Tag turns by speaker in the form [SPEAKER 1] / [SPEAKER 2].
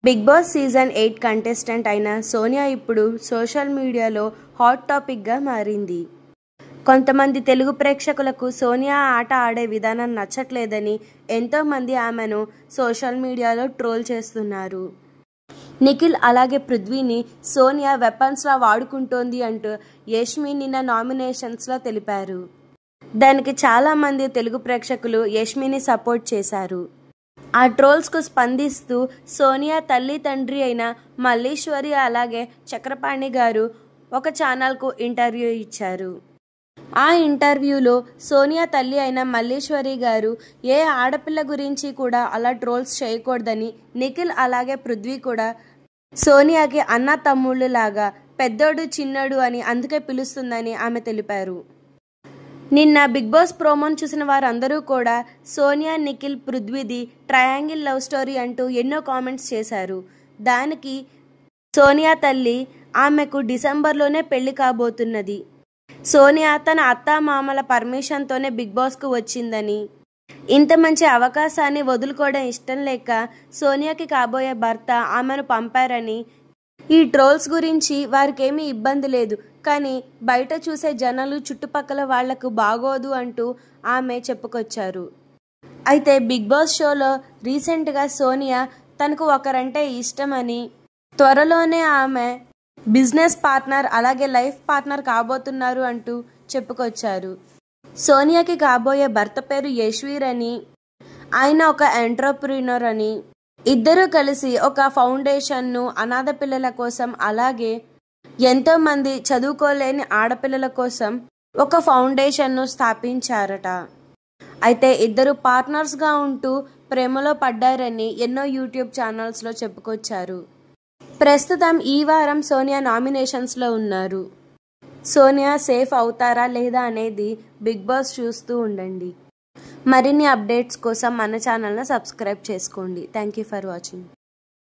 [SPEAKER 1] Big boss season 8 contestant అయిన సోనియా ఇప్పుడు social మీడియాలో హాట్ టాపిక్గా మారింది. కొంతమంది తెలుగు ప్రేక్షకులకు సోనియా ఆట ఆడే విధానం నచ్చట్లేదని ఎంతోమంది ఆమెను సోషల్ మీడియాలో ట్రోల్ చేస్తున్నారు. నిఖిల్ అలాగే పృథ్వీని సోనియా వెపన్స్లా వాడుకుంటోంది అంటూ యష్మి నిన్న నామినేషన్స్లో తెలిపారు. దానికి చాలామంది తెలుగు ప్రేక్షకులు యష్మిని సపోర్ట్ చేశారు. ఆ ట్రోల్స్కు స్పందిస్తూ సోనియా తల్లి తండ్రి అయిన మల్లీశ్వరి అలాగే చక్రపాణి గారు ఒక ఛానల్కు ఇంటర్వ్యూ ఇచ్చారు. ఆ ఇంటర్వ్యూలో సోనియా తల్లి అయిన మల్లీశ్వరి గారు ఏ ఆడపిల్ల గురించి కూడా అలా ట్రోల్స్ చేయకూడదని, నిఖిల్ అలాగే పృథ్వీ కూడా సోనియాకి అన్న తమ్ముళ్ళు లాగా పెద్దోడు చిన్నోడు అని అందుకే పిలుస్తుందని ఆమె తెలిపారు. నిన్న బిగ్ బాస్ ప్రోమోను చూసిన వారందరూ కూడా సోనియా, నిఖిల్, పృథ్వీది ట్రయాంగిల్ లవ్ స్టోరీ అంటూ ఎన్నో కామెంట్స్ చేశారు. దానికి సోనియా తల్లి ఆమెకు డిసెంబర్లోనే పెళ్లి కాబోతున్నది. సోనియా తన అత్తామామల పర్మిషన్తోనే బిగ్ బాస్కు వచ్చిందని, ఇంత మంచి అవకాశాన్ని వదులుకోవడం ఇష్టం లేక సోనియాకి కాబోయే భర్త ఆమెను పంపారని, ఈ ట్రోల్స్ గురించి వారికేమీ ఇబ్బంది లేదు, కానీ బయట చూసే జనాలు చుట్టుపక్కల వాళ్లకు బాగోదు అంటూ ఆమె చెప్పుకొచ్చారు. అయితే బిగ్ బాస్ షోలో రీసెంట్గా సోనియా తనకు ఒకరంటే ఇష్టమని, త్వరలోనే ఆమె బిజినెస్ పార్ట్నర్ అలాగే లైఫ్ పార్ట్నర్ కాబోతున్నారు అంటూ చెప్పుకొచ్చారు. సోనియాకి కాబోయే భర్త పేరు యశ్వీర్ అని, ఆయన ఒక ఎంటర్‌ప్రెన్యూర్ అని, ఇద్దరూ కలిసి ఒక ఫౌండేషన్ను అనాథ పిల్లల కోసం అలాగే ఎంతోమంది చదువుకోలేని ఆడపిల్లల కోసం ఒక ఫౌండేషన్ను స్థాపించారట. అయితే ఇద్దరు పార్ట్నర్స్గా ఉంటూ ప్రేమలో పడ్డారని ఎన్నో యూట్యూబ్ ఛానల్స్లో చెప్పుకొచ్చారు. ప్రస్తుతం ఈ వారం సోనియా నామినేషన్స్లో ఉన్నారు. సోనియా సేఫ్ అవుతారా లేదా అనేది బిగ్ బాస్ చూస్తూ ఉండండి. మరిన్ని అప్డేట్స్ కోసం మన ఛానల్ని సబ్స్క్రైబ్ చేసుకోండి. Thank you for watching.